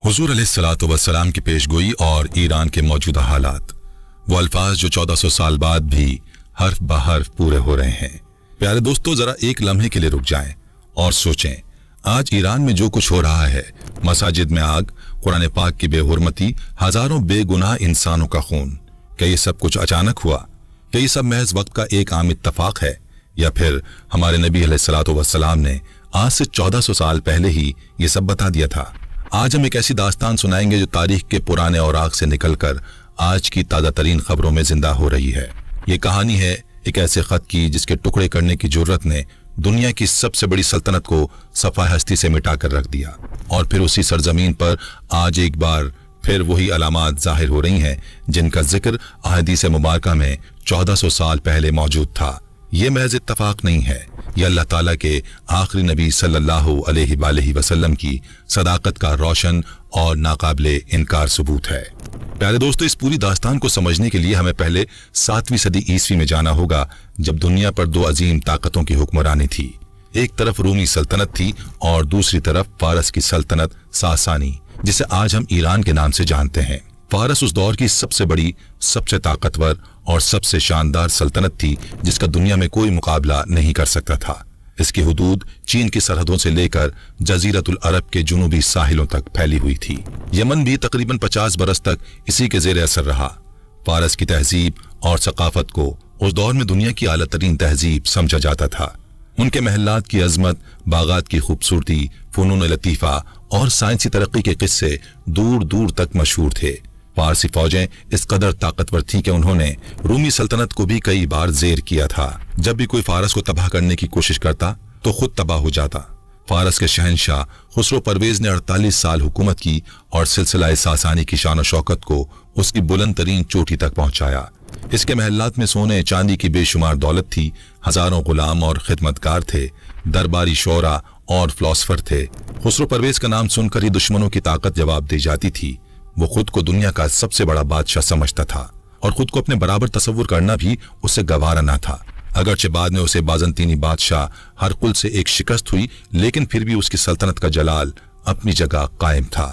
हुजूर अलैहिस्सलातु वस्सलाम की पेशगोई और ईरान के मौजूदा हालात, वो अल्फाज जो 1400 साल बाद भी हर्फ ब हर्फ पूरे हो रहे हैं। प्यारे दोस्तों, जरा एक लम्हे के लिए रुक जाएं और सोचें, आज ईरान में जो कुछ हो रहा है, मसाजिद में आग, कुरान पाक की बेहुरमती, हजारों बेगुनाह इंसानों का खून, क्या ये सब कुछ अचानक हुआ? क्या ये सब महज वक्त का एक आम इत्तफाक है, या फिर हमारे नबी अलैहिस्सलातु वस्सलाम ने आज से 1400 साल पहले ही ये सब बता दिया था? आज हम एक ऐसी दास्तान सुनाएंगे जो तारीख के पुराने औराक से निकलकर आज की ताज़ा तरीन खबरों में जिंदा हो रही है। ये कहानी है एक ऐसे खत की जिसके टुकड़े करने की जरूरत ने दुनिया की सबसे बड़ी सल्तनत को सफाए हस्ती से मिटाकर रख दिया, और फिर उसी सरजमीन पर आज एक बार फिर वही अलामात जाहिर हो रही हैं जिनका जिक्र अहदीस मुबारका में 1400 साल पहले मौजूद था। ये महज इत्तफाक नहीं है, यह अल्लाह ताला के आखिरी नबी सल्लल्लाहु अलैहि वसल्लम की सदाकत का रोशन और नाकाबिले इनकार सबूत है। प्यारे दोस्तों, इस पूरी दास्तान को समझने के लिए हमें पहले 7वीं सदी ईस्वी में जाना होगा, जब दुनिया पर दो अजीम ताकतों की हुक्मरानी थी। एक तरफ रूमी सल्तनत थी और दूसरी तरफ फारस की सल्तनत सासानी, जिसे आज हम ईरान के नाम से जानते हैं। फारस उस दौर की सबसे बड़ी, सबसे ताकतवर और सबसे शानदार सल्तनत थी जिसका दुनिया में कोई मुकाबला नहीं कर सकता था। इसकी हुदूद चीन की सरहदों से लेकर जजीरतुल अरब के जुनूबी साहिलों तक फैली हुई थी। यमन भी तकरीबन 50 बरस तक इसी के जेर असर रहा। फारस की तहजीब और सकाफत को उस दौर में दुनिया की आला तरीन तहजीब समझा जाता था। उनके महल्लात की अजमत, बागात की खूबसूरती, फनून लतीफ़ा और साइंसी तरक्की के किस्से दूर दूर तक मशहूर थे। फारसी फौजें इस कदर ताकतवर थीं कि उन्होंने रूमी सल्तनत को भी कई बार जेर किया था। जब भी कोई फारस को तबाह करने की कोशिश करता तो खुद तबाह हो जाता। फारस के शहंशाह खुसरो परवेज ने 48 साल हुकूमत की और सिलसिला सासानी की शान और शौकत को उसकी बुलंद तरीन चोटी तक पहुंचाया। इसके महल्लात में सोने चांदी की बेशुमार दौलत थी, हजारों गुलाम और खिदमतकार थे, दरबारी शोरा और फिलोसफर थे। खुसरो परवेज का नाम सुनकर ही दुश्मनों की ताकत जवाब दी जाती थी। वो खुद को दुनिया का सबसे बड़ा बादशाह समझता था और खुद को अपने बराबर तस्वुर करना भी उससे गवारा न था। अगरचे बाद में उसे बाजंतीनी बादशाह हरकुल से एक शिकस्त हुई, लेकिन फिर भी उसकी सल्तनत का जलाल अपनी जगह कायम था।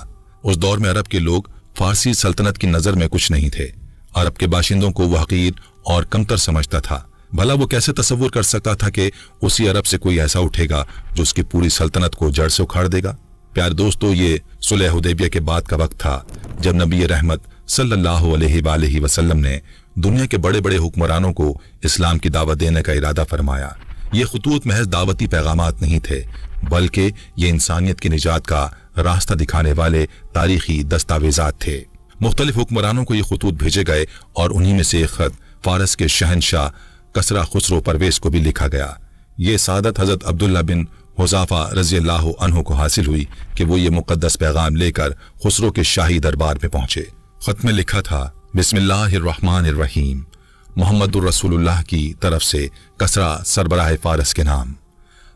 उस दौर में अरब के लोग फारसी सल्तनत की नजर में कुछ नहीं थे। अरब के बाशिंदों को वो हकीर और कमतर समझता था। भला वो कैसे तस्वुर कर सकता था कि उसी अरब से कोई ऐसा उठेगा जो उसकी पूरी सल्तनत को जड़ से उखाड़ देगा? प्यारे दोस्तों, ये सुलह हुदैबिया के बाद का वक्त था जब नबी रहमत सल्लल्लाहु अलैहि वसल्लम ने दुनिया के बड़े बड़े हुक्मरानों को इस्लाम की दावत देने का इरादा फरमाया। ये खुतूत महज दावती पैगामात नहीं थे, बल्कि ये इंसानियत की निजात का रास्ता दिखाने वाले तारीखी दस्तावेजात थे। मुख्तलिफ हुक्मरानों को ये खुतूत भेजे गए और उन्हीं में से एक खत फारस के शहंशाह कसरा खुसरो परवेज को भी लिखा गया। ये सादत हजरत अब्दुल्ला बिन हुज़ाफा रज़ियल्लाहु अन्हु को हासिल हुई कि वो ये मुकद्दस पैगाम लेकर खुसरो के शाही दरबार में पहुंचे। खत में लिखा था, बिस्मिल्लाहिर्रहमानिर्रहीम, मोहम्मदुर रसूलुल्लाह की तरफ से कसरा सरबराह फारस के नाम।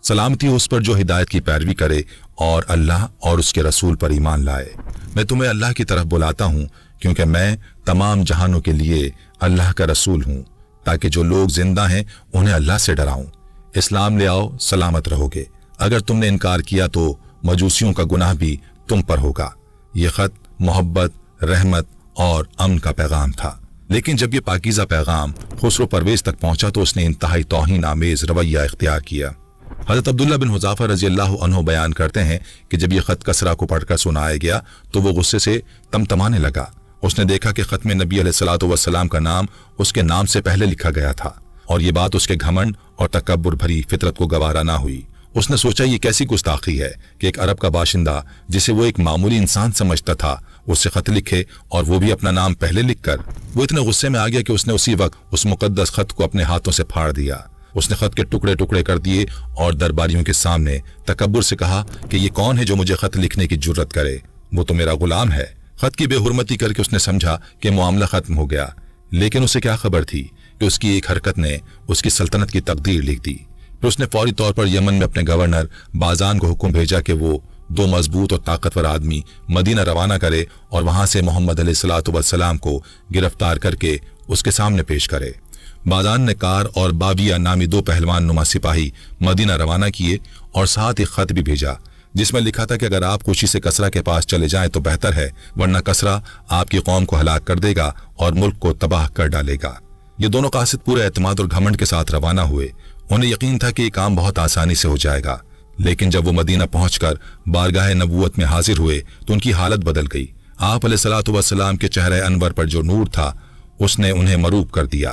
सलामती उस पर जो हिदायत की पैरवी करे और अल्लाह और उसके रसूल पर ईमान लाए। मैं तुम्हें अल्लाह की तरफ बुलाता हूँ, क्योंकि मैं तमाम जहानों के लिए अल्लाह का रसूल हूँ, ताकि जो लोग जिंदा हैं उन्हें अल्लाह से डराऊं। इस्लाम ले आओ, सलामत रहोगे। अगर तुमने इनकार किया तो मजूसियों का गुनाह भी तुम पर होगा। यह खत मोहब्बत, रहमत और अमन का पैगाम था। लेकिन जब यह पाकीज़ा पैगाम खुसरो परवेज तक पहुंचा तो उसने इंतहाई तौहीन आमेज रवैया इख्तियार किया। हजरत अब्दुल्ला बिन हुज़ाफा रज़ियल्लाहु अन्हु बयान करते हैं कि जब यह खत कसरा को पढ़कर सुनाया गया तो वो गुस्से से तमतमाने लगा। उसने देखा कि खत में नबी अलैहिस्सलातु वस्सलाम का नाम उसके नाम से पहले लिखा गया था, और ये बात उसके घमंड और तकब्बुर भरी फितरत को गवारा ना हुई। उसने सोचा, ये कैसी गुस्ताखी है कि एक अरब का बाशिंदा, जिसे वो एक मामूली इंसान समझता था, उससे खत लिखे, और वो भी अपना नाम पहले लिखकर। वो इतने गुस्से में आ गया कि उसने उसी वक्त उस मुकद्दस खत को अपने हाथों से फाड़ दिया। उसने खत के टुकड़े टुकड़े कर दिए और दरबारियों के सामने तकब्बुर से कहा कि ये कौन है जो मुझे खत लिखने की जुर्रत करे? वो तो मेरा गुलाम है। खत की बेहुरमती करके उसने समझा कि मामला खत्म हो गया, लेकिन उसे क्या खबर थी कि उसकी एक हरकत ने उसकी सल्तनत की तकदीर लिख दी। फिर उसने फौरी तौर पर यमन में अपने गवर्नर बाजान को हुक्म भेजा कि वो 2 मजबूत और ताकतवर आदमी मदीना रवाना करे और वहां से मोहम्मद अलैहिस्सलातु वस्सलाम को गिरफ्तार करके उसके सामने पेश करे। बाजान ने कार और बाबिया नामी 2 पहलवान नुमा सिपाही मदीना रवाना किए और साथ एक खत भी भेजा जिसमें लिखा था कि अगर आप खुशी से कसरा के पास चले जाएं तो बेहतर है, वरना कसरा आपकी कौम को हलाक कर देगा और मुल्क को तबाह कर डालेगा। ये दोनों कासिद पूरे एतमाद और घमंड के साथ रवाना हुए। उन्हें यकीन था कि ये काम बहुत आसानी से हो जाएगा, लेकिन जब वो मदीना पहुंचकर बारगाह नबूवत में हाजिर हुए तो उनकी हालत बदल गई। आप अलैहिस्सलातु वस्सलाम के चेहरे अनवर पर जो नूर था उसने उन्हें मरूब कर दिया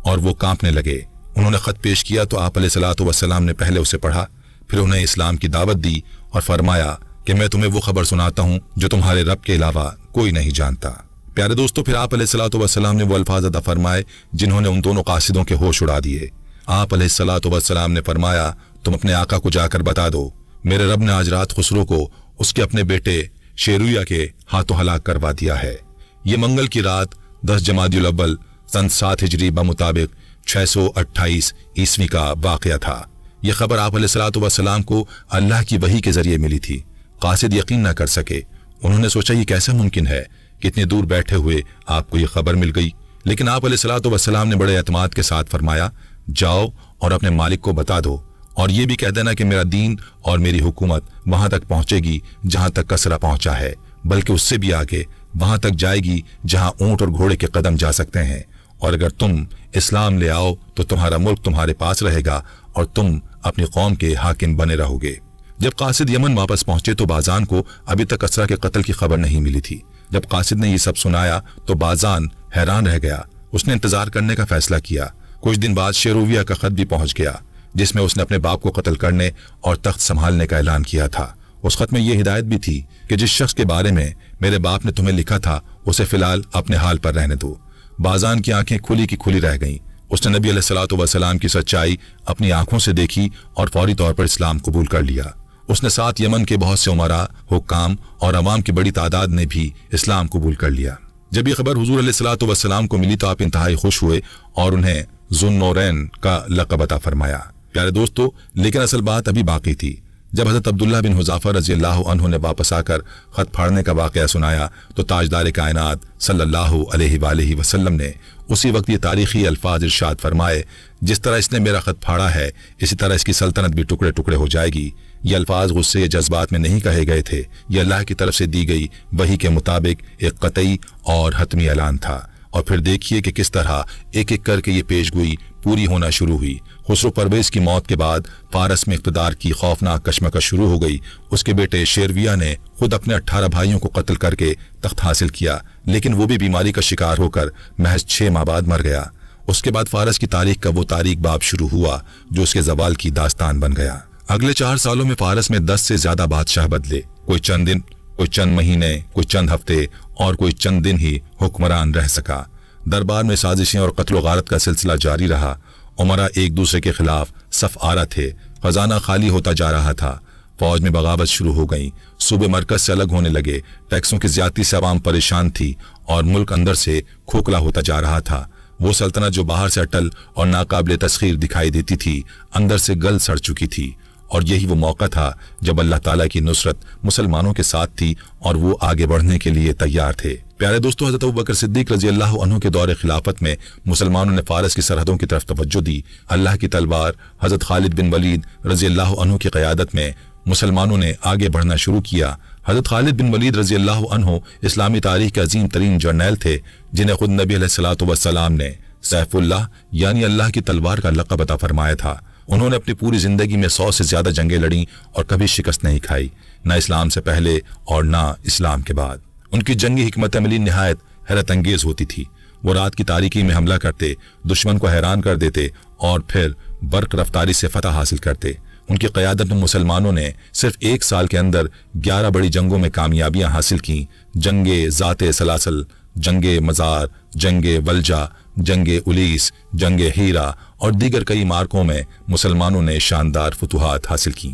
और वो कांपने लगे। उन्होंने खत पेश किया तो आप अलैहिस्सलातु वस्सलाम ने पहले उसे पढ़ा, फिर उन्हें इस्लाम की दावत दी और फरमाया कि मैं तुम्हें वो खबर सुनाता हूँ जो तुम्हारे रब के अलावा कोई नहीं जानता। प्यारे दोस्तों, फिर आप अलैहिस्सलातु वस्सलाम ने वो अल्फाज अता फरमाए जिन्होंने उन दोनों कासिदों के होश उड़ा दिए। आप अलैहिस्सलातु वस्सलाम ने फरमाया, तुम अपने आका को जाकर बता दो, मेरे रब ने आज रात खुसरो को उसके अपने बेटे शेरुया के हाथों हलाक करवा दिया है। ये मंगल की रात 10 जमादियुल अव्वल सन 7 हिजरी बमुताबिक 628 ईस्वी का वाक़या था। यह खबर आप अलैहिस्सलातु वस्सलाम को अल्लाह की वही के जरिए मिली थी। कासिद यकीन न कर सके। उन्होंने सोचा ये कैसा मुमकिन है कि इतनी दूर बैठे हुए आपको ये खबर मिल गई। लेकिन आप अलैहिस्सलातु वस्सलाम ने बड़े एतमाद के साथ फरमाया, जाओ और अपने मालिक को बता दो और ये भी कह देना कि मेरा दीन और मेरी हुकूमत वहां तक पहुंचेगी जहां तक कसरा पहुंचा है, बल्कि उससे भी आगे वहां तक जाएगी जहां ऊंट और घोड़े के कदम जा सकते हैं। और अगर तुम इस्लाम ले आओ तो तुम्हारा मुल्क तुम्हारे पास रहेगा और तुम अपनी कौम के हाकिम बने रहोगे। जब कासिद यमन वापस पहुंचे तो बाजान को अभी तक कसरा के कत्ल की खबर नहीं मिली थी। जब कासिद ने ये सब सुनाया तो बाजान हैरान रह गया। उसने इंतजार करने का फैसला किया। कुछ दिन बाद शेरूविया का खत भी पहुंच गया जिसमें उसने अपने बाप को कत्ल करने और तख्त संभालने का ऐलान किया था। उस खत में यह हिदायत भी थी कि जिस शख्स के बारे में मेरे बाप ने तुम्हें लिखा था उसे फिलहाल अपने हाल पर रहने दो। बाजान की आंखें खुली की खुली रह गईं। उसने नबी अलैहिस्सलातु वस्सलाम की सच्चाई अपनी आंखों से देखी और फौरी तौर पर इस्लाम कबूल कर लिया। उसने साथ यमन के बहुत से उमरा, हुक्काम और अवाम की बड़ी तादाद ने भी इस्लाम कबूल कर लिया। जब यह खबर हुजूर अलैहिस्सलातु वस्सलाम को मिली तो आप इंतहाई खुश हुए और उन्हें ज़ुन्नूरैन का लक़ब अता फरमाया। प्यारे दोस्तों, लेकिन असल बात अभी बाकी थी। जब हज़रत अब्दुल्लाह बिन हुज़ाफ़ा रज़ियल्लाहु अन्हु ने वापस आकर खत फाड़ने का वाक़या सुनाया तो ताजदार कायनात सल्लल्लाहु अलैहि वसल्लम ने उसी वक्त ये तारीखी अल्फाज इरशाद फरमाए, जिस तरह इसने मेरा खत फाड़ा है इसी तरह इसकी सल्तनत भी टुकड़े टुकड़े हो जाएगी। ये अल्फाज गुस्से या जज्बात में नहीं कहे गए थे। ये अल्लाह की तरफ से दी गई वही के मुताबिक एक कतई और हतमी ऐलान था। और फिर देखिए कि किस तरह एक एक करके ये पेशगोई पूरी होना शुरू हुई। खुसरो परवेज की मौत के बाद फारस में इक़्तिदार की खौफनाक कशमकश शुरू हो गई। उसके बेटे शेरविया ने खुद अपने 18 भाइयों को कत्ल करके तख्त हासिल किया, लेकिन वो भी बीमारी का शिकार होकर महज 6 माह बाद मर गया। उसके बाद फारस की तारीख का वो तारीख बाब शुरू हुआ जो उसके जवाल की दास्तान बन गया। अगले 4 सालों में फारस में 10 से ज्यादा बादशाह बदले। कोई चंद दिन, कोई चंद महीने, कोई चंद हफ्ते और कोई चंद दिन ही हुक्मरान रह सका। दरबार में साजिशें और कत्ल गारत का सिलसिला जारी रहा। उमरा एक दूसरे के खिलाफ सफ आरा थे। खजाना खाली होता जा रहा था। फौज में बगावत शुरू हो गई। सूबे मरकज से अलग होने लगे। टैक्सों की ज्यादती से आवाम परेशान थी और मुल्क अंदर से खोखला होता जा रहा था। वो सल्तनत जो बाहर से अटल और नाकाबिले तस्खीर दिखाई देती थी, अंदर से गल सड़ चुकी थी। और यही वो मौका था जब अल्लाह ताला की नुसरत मुसलमानों के साथ थी और वो आगे बढ़ने के लिए तैयार थे। प्यारे दोस्तों, हज़रत अबू बकर सिद्दीक रज़ियल्लाहु अन्हु के दौरे खिलाफत में मुसलमानों ने फारस की सरहदों की तरफ तवज्जो दी। अल्लाह की तलवार हज़रत खालिद बिन वलीद रज़ियल्लाहु अन्हु की क़यादत में मुसलमानों ने आगे बढ़ना शुरू किया। हज़रत खालिद बिन वलीद रज़ियल्लाहु अन्हु इस्लामी तारीख के अजीम तरीन जर्नैल थे जिन्हें खुद नबी अलैहिस्सलातु वस्सलाम ने सैफुल्लाह यानी अल्लाह की तलवार का लक़ब अता फरमाया था। उन्होंने अपनी पूरी जिंदगी में 100 से ज्यादा जंगें लड़ी और कभी शिकस्त नहीं खाई, न इस्लाम से पहले और न इस्लाम के बाद। उनकी जंगी हिकमत अमली निहायत हैरत अंगेज होती थी। वो रात की तारीकी में हमला करते, दुश्मन को हैरान कर देते और फिर बर्क रफ्तारी से फतह हासिल करते। उनकी क़यादत में मुसलमानों ने सिर्फ 1 साल के अंदर 11 बड़ी जंगों में कामयाबियां हासिल की। जंगे ज़ाते सलासल, जंगे मज़ार, जंगे वल्जा, जंगे उलीस, जंगे हीरा और दीगर कई मार्कों में मुसलमानों ने शानदार फतुहात हासिल की।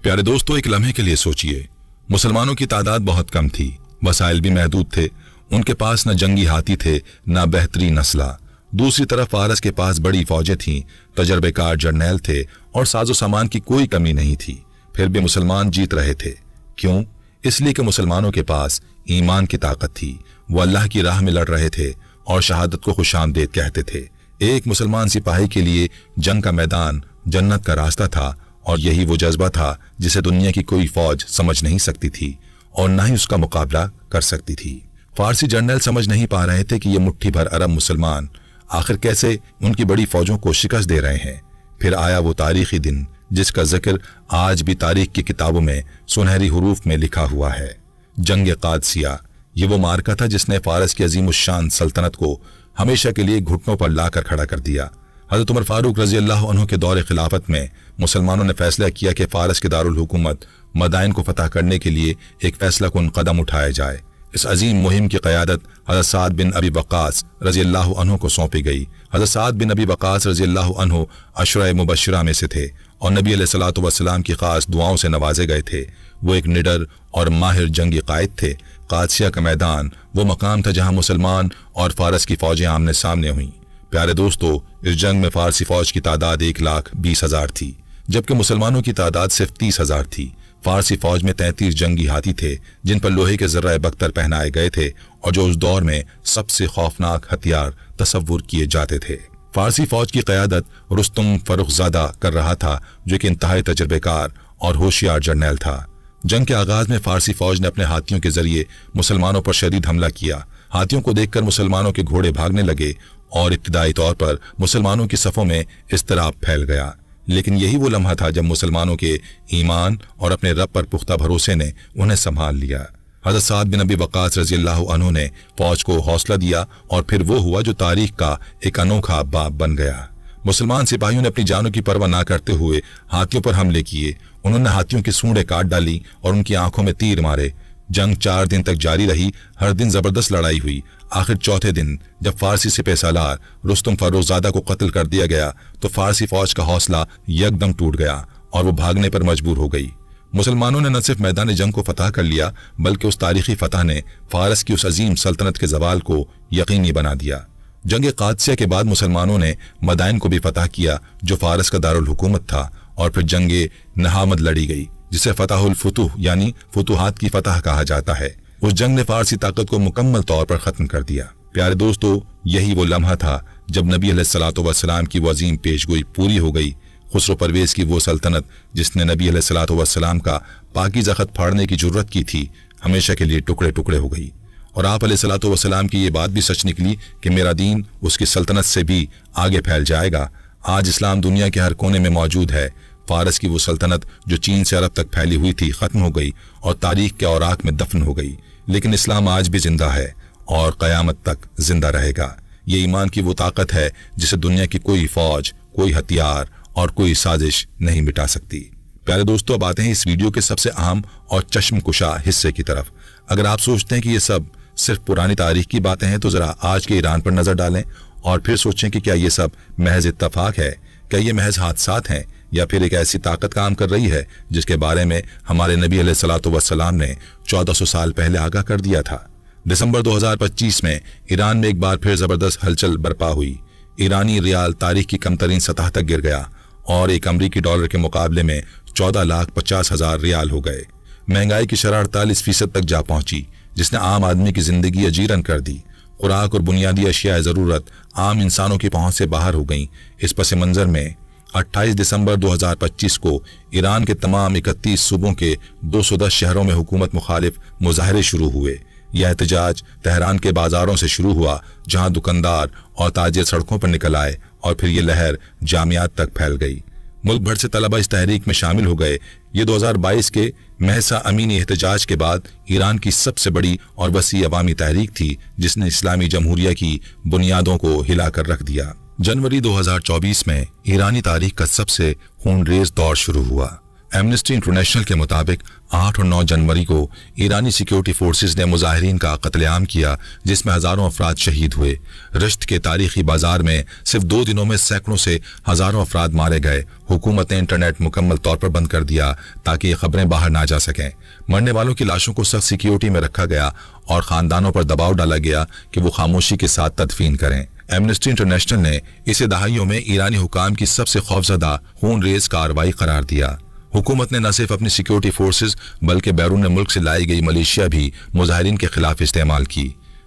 प्यारे दोस्तों, एक लम्हे के लिए सोचिए। मुसलमानों की तादाद बहुत कम थी, वसाइल भी महदूद थे। उनके पास न जंगी हाथी थे न बेहतरीन असला। दूसरी तरफ फारस के पास बड़ी फौजें थीं, तजर्बेकार जर्नैल थे और साजो सामान की कोई कमी नहीं थी। फिर भी मुसलमान जीत रहे थे। क्यों? इसलिए कि मुसलमानों के पास ईमान की ताकत थी। वो अल्लाह की राह में लड़ रहे थे और शहादत को खुशामदीद कहते थे। एक मुसलमान सिपाही के लिए जंग का मैदान जन्नत का रास्ता था और यही वो जज्बा था जिसे दुनिया की कोई फौज समझ नहीं सकती थी और न ही उसका मुकाबला कर सकती थी। फारसी जर्नल समझ नहीं पा रहे थे कि ये मुट्ठी भर अरब मुसलमान आखिर कैसे उनकी बड़ी फौजों को शिकस्त दे रहे हैं। फिर आया वो तारीखी दिन जिसका जिक्र आज भी तारीख की किताबों में सुनहरी हुरूफ में लिखा हुआ है, जंग कादसिया। ये वो मार्का था जिसने फारस की अजीम शान सल्तनत को हमेशा के लिए घुटनों पर लाकर खड़ा कर दिया। हजरत उमर फारूक रजी अल्लाह अन्हु के दौरे खिलाफत में मुसलमानों ने फैसला किया कि फारस के दारुल हुकूमत मदाइन को फतह करने के लिए एक फैसला कुन कदम उठाया जाए। इस अजीम मुहिम की क़यादत हज़रत साद बिन अबी वक़ास रज़ी अल्लाह अन्हु को सौंपी गई। हज़रत साद बिन अबी वक़ास रज़ी अल्लाह अन्हु अशरा मुबश्शिरा में से थे और नबी अलैहिस्सलातु वस्सलाम की खास दुआओं से नवाजे गए थे। वो एक निडर और माहिर जंगी कायद थे। कादसिया का मैदान वो मकाम था जहां मुसलमान और फारस की फौजें आमने सामने हुईं। प्यारे दोस्तों, इस जंग में फारसी फौज की तादाद 1,20,000 थी, जबकि मुसलमानों की तादाद सिर्फ 30,000 थी। फारसी फौज में 33 जंगी हाथी थे जिन पर लोहे के जर्रा बख्तर पहनाए गए थे और जो उस दौर में सबसे खौफनाक हथियार तस्वुर किए जाते थे। फारसी फौज की क़यादत रुस्तुम फर्रुखज़ादा कर रहा था, जो कि इंतहाई तजुर्बेकार और होशियार जर्नैल था। जंग के आगाज में फारसी फौज ने अपने हाथियों के जरिए मुसलमानों पर शदीद हमला किया। हाथियों को देखकर मुसलमानों के घोड़े भागने लगे और इब्तिदाई तौर पर मुसलमानों की सफ़ों में इज़्तिराब फैल गया। लेकिन यही वो लम्हा था जब मुसलमानों के ईमान और अपने रब पर पुख्ता भरोसे ने उन्हें संभाल लिया। हज़रत साद बिन अबी वक़ास रज़ी अल्लाह अन्हु ने फौज को हौसला दिया और फिर वो हुआ जो तारीख का एक अनोखा बाब बन गया। मुसलमान सिपाहियों ने अपनी जानों की परवाह ना करते हुए हाथियों पर हमले किए। उन्होंने हाथियों की सूंडें काट डाली और उनकी आंखों में तीर मारे। जंग 4 दिन तक जारी रही। हर दिन जबरदस्त लड़ाई हुई। आखिर चौथे दिन जब फारसी सिपह सालार रुस्तुम फर्रुखज़ादा को कत्ल कर दिया गया तो फारसी फौज का हौसला यकदम टूट गया और वो भागने पर मजबूर हो गई। मुसलमानों ने न सिर्फ मैदान जंग को फतह कर लिया बल्कि उस तारीखी फतह ने फारस की उस अजीम सल्तनत के जवाल को यकीनी बना दिया। जंग कादसिया के बाद मुसलमानों ने मदाइन को भी फतह किया जो फारस का दारुल हुकूमत था, और फिर जंग नहामद लड़ी गई जिसे फतहुल फुतूह यानी फुतूहात की फतह कहा जाता है। उस जंग ने फारसी ताकत को मुकम्मल तौर पर खत्म कर दिया। प्यारे दोस्तों, यही वो लम्हा था जब नबी अलैहिस्सलातु वस्सलाम की वो अजीम पेशगोई पूरी हो गई। खुसरो परवेज की वो सल्तनत जिसने नबी अलैहिस्सलातु वस्सलाम का पाकीज़ा खत फाड़ने की जुर्रत की थी, हमेशा के लिए टुकड़े टुकड़े हो गई। और आप अलैहिस्सलातु वस्सलाम की ये बात भी सच निकली कि मेरा दीन उसकी सल्तनत से भी आगे फैल जाएगा। आज इस्लाम दुनिया के हर कोने में मौजूद है। फारस की वो सल्तनत जो चीन से अरब तक फैली हुई थी खत्म हो गई और तारीख के औराक में दफन हो गई, लेकिन इस्लाम आज भी जिंदा है और क़यामत तक जिंदा रहेगा। ये ईमान की वो ताकत है जिसे दुनिया की कोई फौज, कोई हथियार और कोई साजिश नहीं मिटा सकती। प्यारे दोस्तों, अब आते हैं इस वीडियो के सबसे अहम और चश्मकुशा हिस्से की तरफ। अगर आप सोचते हैं कि ये सब सिर्फ पुरानी तारीख की बातें हैं तो जरा आज के ईरान पर नजर डालें और फिर सोचें कि क्या ये सब महज इत्तफाक है, क्या ये महज हादसात हैं या फिर एक ऐसी ताकत काम कर रही है जिसके बारे में हमारे नबी अलैहिस्सलातु वस्सलाम ने 1400 साल पहले आगाह कर दिया था। दिसंबर 2025 में ईरान में एक बार फिर जबरदस्त हलचल बर्पा हुई। ईरानी रियाल तारीख की कमतरीन सतह तक गिर गया और एक अमरीकी डॉलर के मुकाबले में 14,50,000 रियाल हो गए। महंगाई की शरह 48% तक जा पहुंची, जिसने आम आदमी की जिंदगी अजीरन कर दी। खुराक और बुनियादी अशिया ज़रूरत आम इंसानों की पहुंच से बाहर हो गई। इस पस मंज़र में 28 दिसंबर 2025 को ईरान के तमाम 31 सूबों के 210 शहरों में हुकूमत मुखालिफ मुजाहरे शुरू हुए। यह एहतजाज तेहरान के बाजारों से शुरू हुआ, जहां दुकानदार और ताजिर सड़कों पर निकल आए और फिर ये लहर जामियात तक फैल गई। मुल्क भर से तलबा इस तहरीक में शामिल हो गए। ये 2022 के महसा अमीनी एहतजाज के बाद ईरान की सबसे बड़ी और वसी अवामी तहरीक थी, जिसने इस्लामी जमहूरिया की बुनियादों को हिलाकर रख दिया। जनवरी 2024 में ईरानी तारीख का सबसे खूनरेज दौर शुरू हुआ। एमनेस्टी इंटरनेशनल के मुताबिक 8 और 9 जनवरी को ईरानी सिक्योरिटी फोर्सेस ने मुजाहिरीन का कत्लेआम किया, जिसमें हजारों अफराद शहीद हुए। रश्त के तारीखी बाजार में सिर्फ 2 दिनों में सैकड़ों से हजारों अफराद मारे गए। हुकूमत ने इंटरनेट मुकम्मल तौर पर बंद कर दिया ताकि ये खबरें बाहर ना जा सकें। मरने वालों की लाशों को सख्त सिक्योरिटी में रखा गया और खानदानों पर दबाव डाला गया कि वो खामोशी के साथ तदफीन करें। एमनेस्टी इंटरनेशनल ने इसे दहाइयों में ईरानी हुकाम की सबसे खौफजदा खूनरेज कार्रवाई करार दिया। हुकूमत ने न सिर्फ अपनी सिक्योरिटी फोर्सेस बल्कि बैरून मुल्क से लाई गई मलेशिया भी मुजाहिरीन के खिलाफ इस्तेमाल की।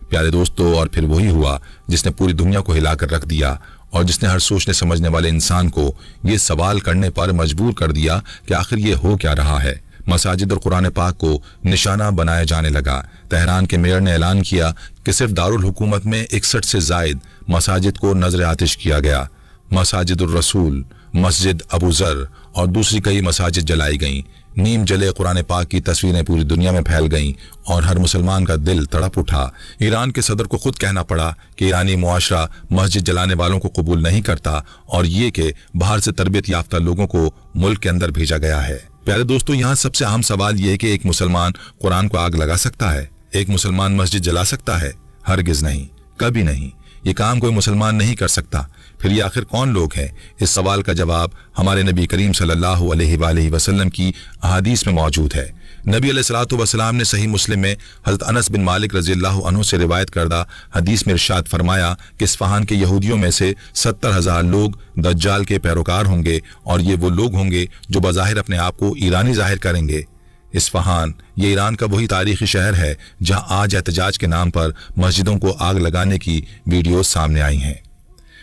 प्यारे दोस्तों, और फिर वही हुआ जिसने पूरी दुनिया को हिलाकर रख दिया और जिसने हर सोचने समझने वाले इंसान को ये सवाल करने पर मजबूर कर दिया कि आखिर ये हो क्या रहा है। मसाजिद और कुरान पाक को निशाना बनाया जाने लगा। तेहरान के मेयर ने ऐलान किया कि सिर्फ दारुल हुकूमत में 61 से जायद मसाजिद को नजर आतिश किया गया। मसाजिदुर रसूल, मस्जिद अबू जर और दूसरी कई मसाजिद जलाई गईं। नीम जले कुरान पाक की तस्वीरें पूरी दुनिया में फैल गईं और हर मुसलमान का दिल तड़प उठा। ईरान के सदर को खुद कहना पड़ा कि ईरानी मुआशरा मस्जिद जलाने वालों को कबूल नहीं करता और ये कि बाहर से तरबियत याफ्ता लोगों को मुल्क के अंदर भेजा गया है। प्यारे दोस्तों, यहाँ सबसे अहम सवाल यह है कि एक मुसलमान कुरान को आग लगा सकता है? एक मुसलमान मस्जिद जला सकता है? हरगिज नहीं, कभी नहीं। ये काम कोई मुसलमान नहीं कर सकता। फिर ये आखिर कौन लोग हैं? इस सवाल का जवाब हमारे नबी करीम सल्लल्लाहु अलैहि वसल्लम की अहादीस में मौजूद है। नबी अलैहिस्सलातु वस्सलाम ने सही मुस्लिम में हज़रत अनस बिन मालिक रज़ियल्लाहु अन्हु से रिवायत करदा हदीस में इरशाद फरमाया कि इस्फहान के यहूदियों में से 70,000 लोग दज्जाल के पैरोकार होंगे और ये वो लोग होंगे जो बज़ाहिर अपने आप को ईरानी जाहिर करेंगे। इस्फहान ये ईरान का वही तारीखी शहर है जहां आज एहतजाज के नाम पर मस्जिदों को आग लगाने की वीडियो सामने आई हैं।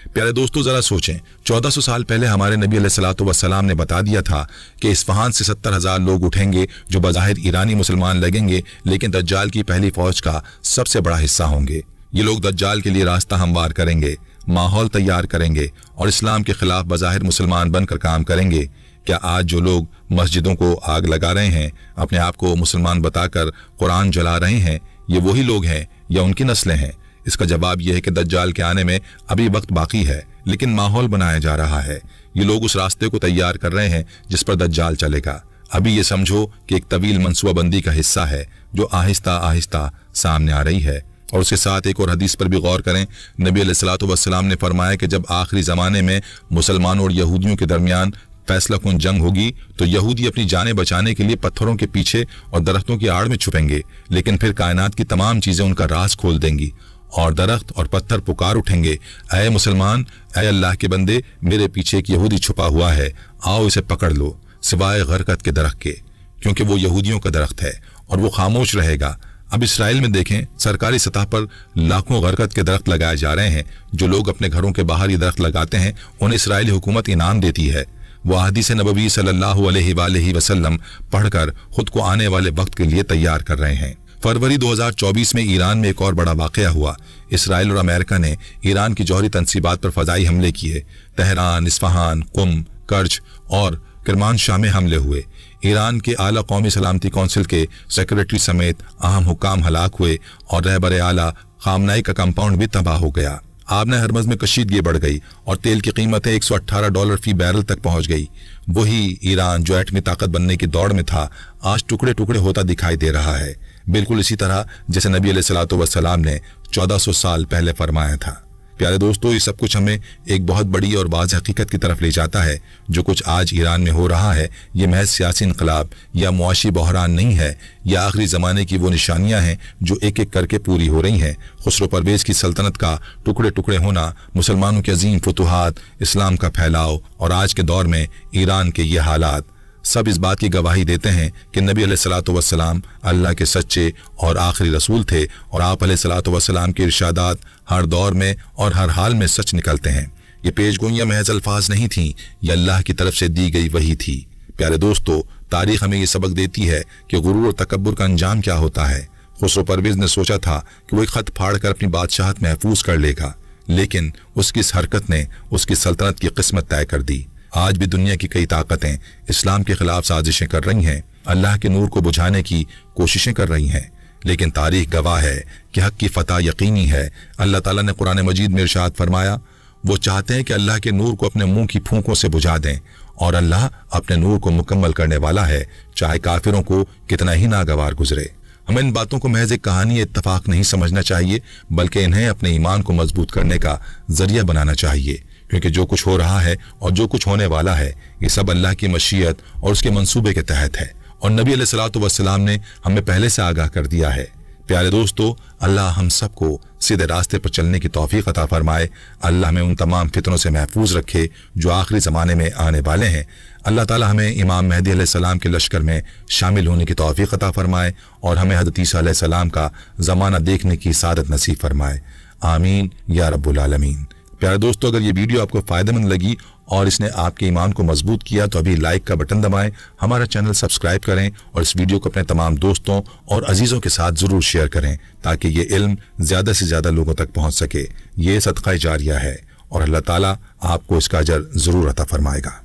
प्यारे दोस्तों, जरा सोचें, 1400 साल पहले हमारे नबी अलैहिस्सलातु वस्सलाम ने बता दिया था कि इस्फहान से 70,000 लोग उठेंगे जो बज़ाहिर ईरानी मुसलमान लगेंगे, लेकिन दज्जाल की पहली फौज का सबसे बड़ा हिस्सा होंगे। ये लोग दज्जाल के लिए रास्ता हमवार करेंगे, माहौल तैयार करेंगे और इस्लाम के खिलाफ बज़ाहिर मुसलमान बनकर काम करेंगे। क्या आज जो लोग मस्जिदों को आग लगा रहे हैं, अपने आप को मुसलमान बताकर कुरान जला रहे हैं, ये वही लोग हैं या उनकी नस्लें हैं? इसका जवाब यह है कि दज्जाल के आने में अभी वक्त बाकी है, लेकिन माहौल बनाया जा रहा है। ये लोग उस रास्ते को तैयार कर रहे हैं जिस पर दज्जाल चलेगा। अभी ये समझो कि एक तवील मनसूबाबंदी का हिस्सा है जो आहिस्ता आहिस्ता सामने आ रही है। और उसके साथ एक और हदीस पर भी गौर करें। नबी अलैहिस्सलातु वस्सलाम ने फरमाया कि जब आखिरी जमाने में मुसलमानों और यहूदियों के दरमियान फैसला कुन जंग होगी तो यहूदी अपनी जानें बचाने के लिए पत्थरों के पीछे और दरख्तों की आड़ में छुपेंगे, लेकिन फिर कायनात की तमाम चीजें उनका राज खोल देंगी और दरख्त और पत्थर पुकार उठेंगे, ऐ मुसलमान, ऐ अल्लाह के बंदे, मेरे पीछे एक यहूदी छुपा हुआ है, आओ इसे पकड़ लो, सिवाय गरकत के दरख्त के, क्योंकि वो यहूदियों का दरख्त है और वो खामोश रहेगा। अब इसराइल में देखें, सरकारी सतह पर लाखों गरकत के दरख्त लगाए जा रहे हैं। जो लोग अपने घरों के बाहर ये दरख्त लगाते हैं उन्हें इसराइली हुकूमत इनाम देती है। वो हदीस नबवी सल्लल्लाहु अलैहि वसल्लम पढ़कर खुद को आने वाले वक्त के लिए तैयार कर रहे हैं। फरवरी 2024 में ईरान में एक और बड़ा वाकया हुआ। इसराइल और अमेरिका ने ईरान की जौहरी तनसीबात पर फजाई हमले किए। तेहरान, इस्फहान, कुम, कर्ज और किरमानशाह में हमले हुए। ईरान के आला कौमी सलामती कौंसिल के सेक्रेटरी समेत अहम हुकाम हलाक हुए और रहबर आला खामनाई का कंपाउंड भी तबाह हो गया। आबने हरमज में कशीदगी बढ़ गई और तेल की कीमतें $118 फी बैरल तक पहुंच गई। वही ईरान जो एटमी ताकत बनने की दौड़ में था, आज टुकड़े टुकड़े होता दिखाई दे रहा है, बिल्कुल इसी तरह जैसे नबी अलैहिस्सलातु वस्सलाम ने 1400 साल पहले फरमाया था। प्यारे दोस्तों, ये सब कुछ हमें एक बहुत बड़ी और वाज़ हकीकत की तरफ ले जाता है। जो कुछ आज ईरान में हो रहा है, ये महज सियासी इनकलाब या मुआशी बहरान नहीं है। ये आखिरी ज़माने की वो निशानियां हैं जो एक एक करके पूरी हो रही हैं। खुसरो परवेज़ की सल्तनत का टुकड़े टुकड़े होना, मुसलमानों के अजीम फतूहात, इस्लाम का फैलाव और आज के दौर में ईरान के ये हालात सब इस बात की गवाही देते हैं कि नबी अलैहिस्सलातु वस्सलाम अल्लाह के सच्चे और आखिरी रसूल थे और आप अलैहिस्सलातु वस्सलाम के इरशादात हर दौर में और हर हाल में सच निकलते हैं। ये पेशगोइयां महज अल्फाज नहीं थीं, ये अल्लाह की तरफ से दी गई वही थी। प्यारे दोस्तों, तारीख हमें ये सबक देती है कि गुरूर और तकब्बुर का अंजाम क्या होता है। खुसरो परवेज़ ने सोचा था कि वो एक खत फाड़ कर अपनी बादशाहत महफूज कर लेगा, लेकिन उसकी इस हरकत ने उसकी सल्तनत की किस्मत तय कर दी। आज भी दुनिया की कई ताकतें इस्लाम के खिलाफ साजिशें कर रही हैं, अल्लाह के नूर को बुझाने की कोशिशें कर रही हैं, लेकिन तारीख गवाह है कि हक की फतह यकीनी है। अल्लाह ताला ने कुरान मजीद में इरशाद फरमाया, वो चाहते हैं कि अल्लाह के नूर को अपने मुंह की फूंकों से बुझा दें और अल्लाह अपने नूर को मुकम्मल करने वाला है, चाहे काफिरों को कितना ही नागवार गुजरे। हमें इन बातों को महज एक कहानी इत्तफाक नहीं समझना चाहिए, बल्कि इन्हें अपने ईमान को मजबूत करने का जरिया बनाना चाहिए, क्योंकि जो कुछ हो रहा है और जो कुछ होने वाला है, ये सब अल्लाह की मशीयत और उसके मंसूबे के तहत है और नबी अलैहिस्सलातु वस्सलाम ने हमें पहले से आगाह कर दिया है। प्यारे दोस्तों, अल्लाह हम सबको सीधे रास्ते पर चलने की तौफीक अता फरमाए। अल्लाह हमें उन तमाम फितनों से महफूज रखे जो आखिरी ज़माने में आने वाले हैं। अल्लाह ताला हमें इमाम मेहदी अलैहिस्सलाम के लश्कर में शामिल होने की तौफीक अता फरमाए और हमें हज़रत ईसा अलैहिस्सलाम का ज़माना देखने की सादत नसीब फरमाए। आमीन या रब्बुल आलमीन। प्यारे दोस्तों, अगर ये वीडियो आपको फायदेमंद लगी और इसने आपके ईमान को मजबूत किया तो अभी लाइक का बटन दबाएं, हमारा चैनल सब्सक्राइब करें और इस वीडियो को अपने तमाम दोस्तों और अजीज़ों के साथ ज़रूर शेयर करें ताकि ये इल्म ज़्यादा से ज़्यादा लोगों तक पहुँच सके। ये सदका जारिया है और अल्लाह ताला आपको इसका अजर ज़रूर अता फरमाएगा।